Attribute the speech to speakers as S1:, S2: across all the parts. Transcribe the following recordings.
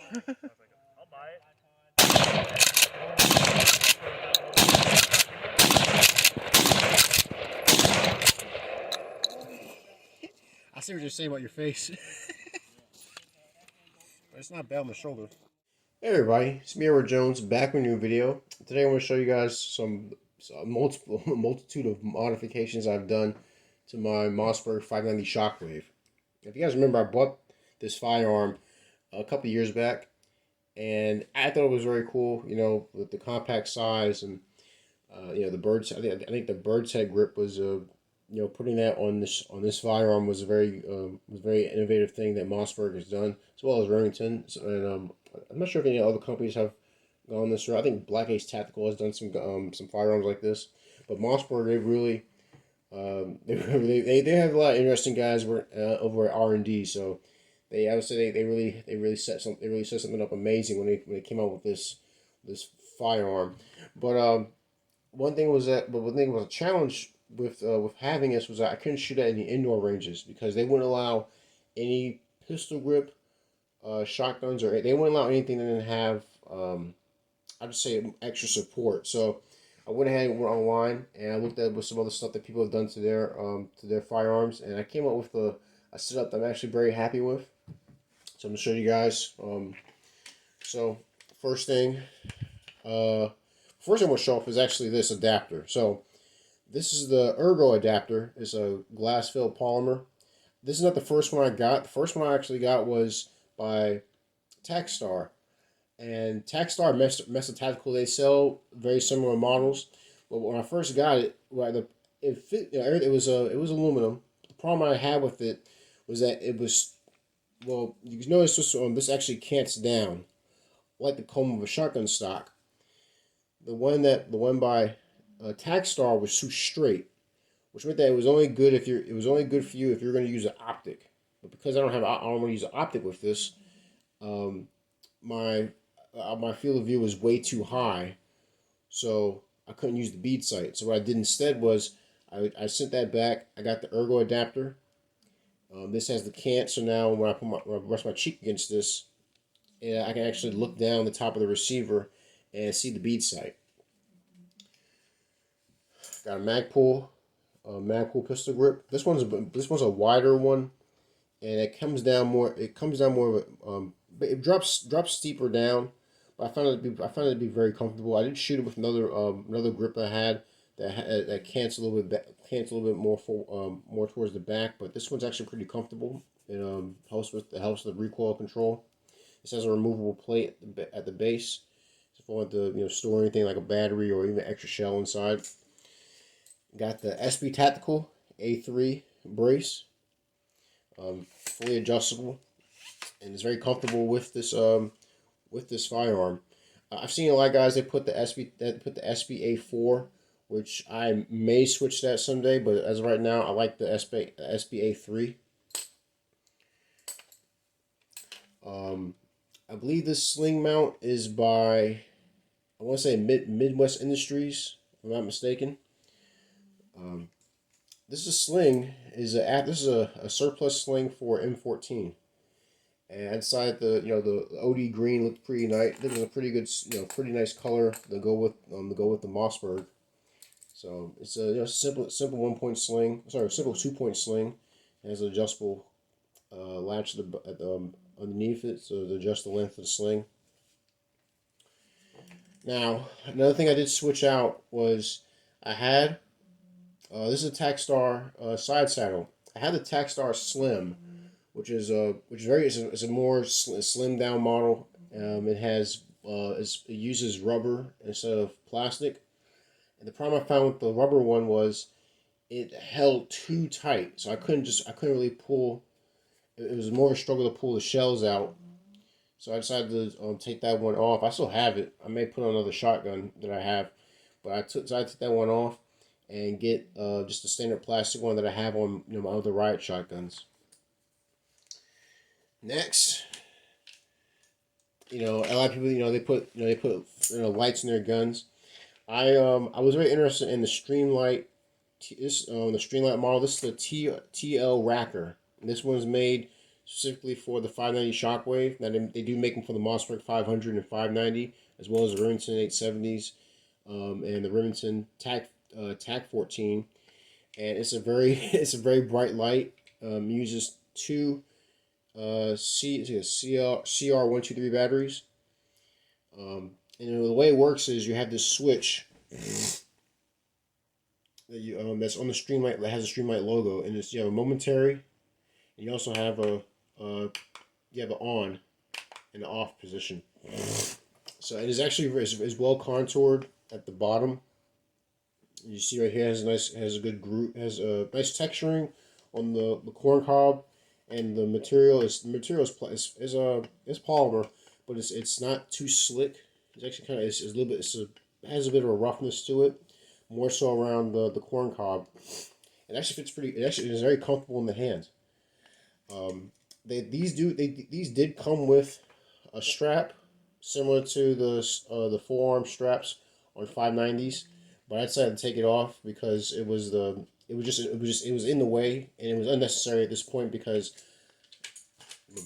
S1: I'll buy it.
S2: I see what you're saying about your face. But it's not bad on the shoulder. Hey everybody, it's me, Edward Jones, back with a new video. Today I'm going to show you guys some multitude of modifications I've done to my Mossberg 590 Shockwave. If you guys remember, I bought this firearm a couple years back, and I thought it was very cool. You know, with the compact size and you know, the birds. I think the bird's head grip was you know, putting that on this firearm was a very innovative thing that Mossberg has done, as well as Remington. So, and I'm not sure if any other companies have gone this route. I think Black Ace Tactical has done some firearms like this, but Mossberg, they really they have a lot of interesting guys over at R&D. So I would say they really set something up amazing when they came out with this firearm. But one thing was a challenge with having this was that I couldn't shoot at any indoor ranges because they wouldn't allow any pistol grip shotguns, or they wouldn't allow anything that didn't have I'd just say extra support. So I went ahead and went online and I looked at with some other stuff that people have done to their firearms, and I came up with a setup that I'm actually very happy with. So I'm gonna show you guys. So first thing, first thing I'm gonna show off is actually this adapter. So this is the Ergo adapter. It's a glass-filled polymer. This is not the first one I got. The first one I actually got was by Tacstar. And Tacstar, Mesa Tactical, they sell very similar models. But when I first got it, it fit. You know, it was aluminum. The problem I had with it was that it was, well, you can notice this actually cants down like the comb of a shotgun stock. The one by Tacstar was too straight, which meant that it was only good for you if you're going to use an optic. But because I don't want to use an optic with this, my my field of view was way too high, so I couldn't use the bead sight. So what I did instead was I sent that back. I got the Ergo adapter. This has the cant, so now when I rest my cheek against this, and I can actually look down the top of the receiver and see the bead sight. Got a Magpul pistol grip. This one's a wider one, and it comes down more. It comes down more of it drops steeper down. But I found it to be very comfortable. I did shoot it with another grip I had that cants a little bit more towards the back. But this one's actually pretty comfortable. It helps with the recoil control. This has a removable plate at the base, so if I want to store anything like a battery or even extra shell inside. Got the SB Tactical A3 brace, fully adjustable, and it's very comfortable with this firearm. I've seen a lot of guys that put the SB A4, which I may switch that someday, but as of right now, I like the SB A3. I believe this sling mount is by, I want to say Midwest Industries, if I'm not mistaken. This is a sling. This is a surplus sling for M14. And inside the OD green looked pretty nice. This is a pretty good, pretty nice color to go with the Mossberg. So it's a simple 1-point sling. Sorry, simple 2-point sling. It has an adjustable latch underneath it, so to adjust the length of the sling. Now, another thing I did switch out was I had this is a Tacstar side saddle. I had the Tacstar Slim, which is a more slim down model. It uses rubber instead of plastic. And the problem I found with the rubber one was it held too tight, so I couldn't really pull. It was more of a struggle to pull the shells out. So I decided to take that one off. I still have it. I may put on another shotgun that I have, but I took that one off and get just a standard plastic one that I have on my other riot shotguns. Next, a lot of people they put lights in their guns. I was very interested in the Streamlight. The Streamlight model. This is the TL Racker. This one's made specifically for the 590 Shockwave. Now they do make them for the Mossberg 500 and 590, as well as the Remington 870s, and the Remington TAC 14. And it's a very it's a very bright light. Uses two CR123 batteries. And the way it works is you have this switch that that's on the Streamlight, that has a Streamlight logo, and you have a momentary, and you also have a you have an on and an off position. So it is actually is well contoured at the bottom. You see right here has a good group, has a nice texturing on the corn cob, and the material is polymer, but it's not too slick. It's actually kind of it's a little bit it has a bit of a roughness to it, more so around the corn cob. It actually fits pretty. It actually is very comfortable in the hand. These did come with a strap similar to the forearm straps on 590s, but I decided to take it off because it was in the way, and it was unnecessary at this point because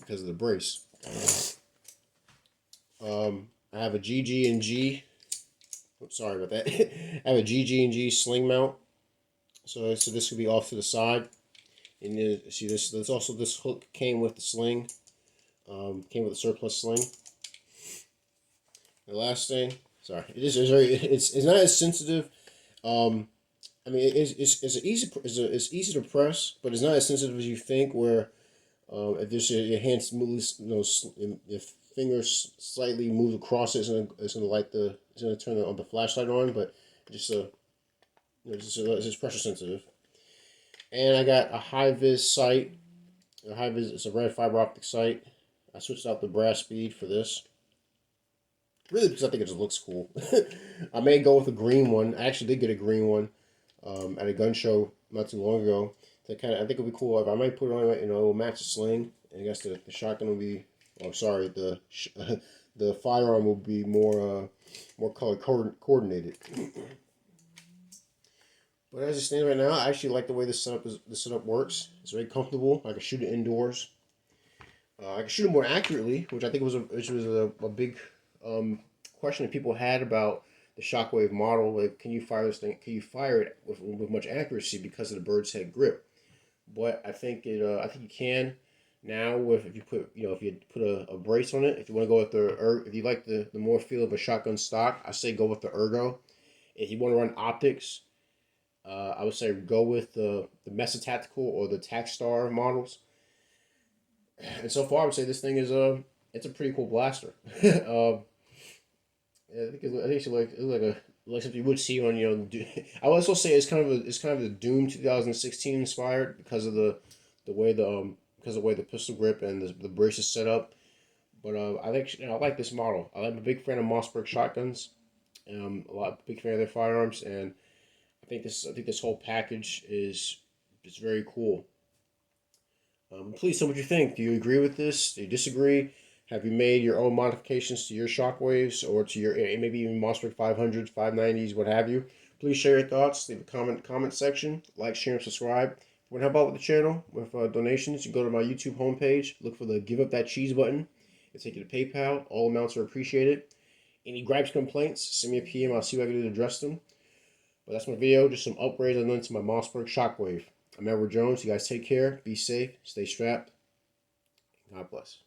S2: of the brace. I have a GG&G. Oops, sorry about that. I have a GG&G sling mount. So this could be off to the side. And you see this. There's also this hook came with the sling. Came with a surplus sling. The last thing, sorry, it's not as sensitive. I mean, it's easy to press, but it's not as sensitive as you think. Where if your hands moves, if fingers slightly move across it, it's gonna turn the flashlight on, but just it's just pressure sensitive. And I got a high vis sight. It's a red fiber optic sight. I switched out the brass bead for this. Really, because I think it just looks cool. I may go with a green one. I actually did get a green one at a gun show not too long ago. I think it'll be cool. I might put it on, it will match the sling. And I guess the shotgun will be. Oh, sorry. The firearm will be more color coordinated. But as it stands right now, I actually like the way this setup works. It's very comfortable. I can shoot it indoors. I can shoot it more accurately, which I think was a big question that people had about the Shockwave model. Like, can you fire this thing? Can you fire it with much accuracy because of the bird's head grip? But I think I think you can now if you put a brace on it. If you want to go with if you like the more feel of a shotgun stock, I say go with the ergo. If you want to run optics, I would say go with the Mesa Tactical or the Tacstar models. And so far, I would say this thing is it's a pretty cool blaster. I think it's like something you would see on I would also say it's kind of the Doom 2016 inspired because of the way the pistol grip and the brace is set up. But I like this model. I'm a big fan of Mossberg shotguns. Big fan of their firearms, and I think this whole package is very cool. Please tell me what you think. Do you agree with this? Do you disagree? Have you made your own modifications to your Shockwaves or to your maybe even Mossberg 500s, 590s, what have you? Please share your thoughts. Leave a comment section. Like, share, and subscribe. If you want to help out with the channel with donations, you go to my YouTube homepage. Look for the Give Up That Cheese button. It'll take you to PayPal. All amounts are appreciated. Any gripes, complaints, send me a PM. I'll see what I can do to address them. But that's my video. Just some upgrades I've done to my Mossberg Shockwave. I'm Edward Jones. You guys take care. Be safe. Stay strapped. God bless.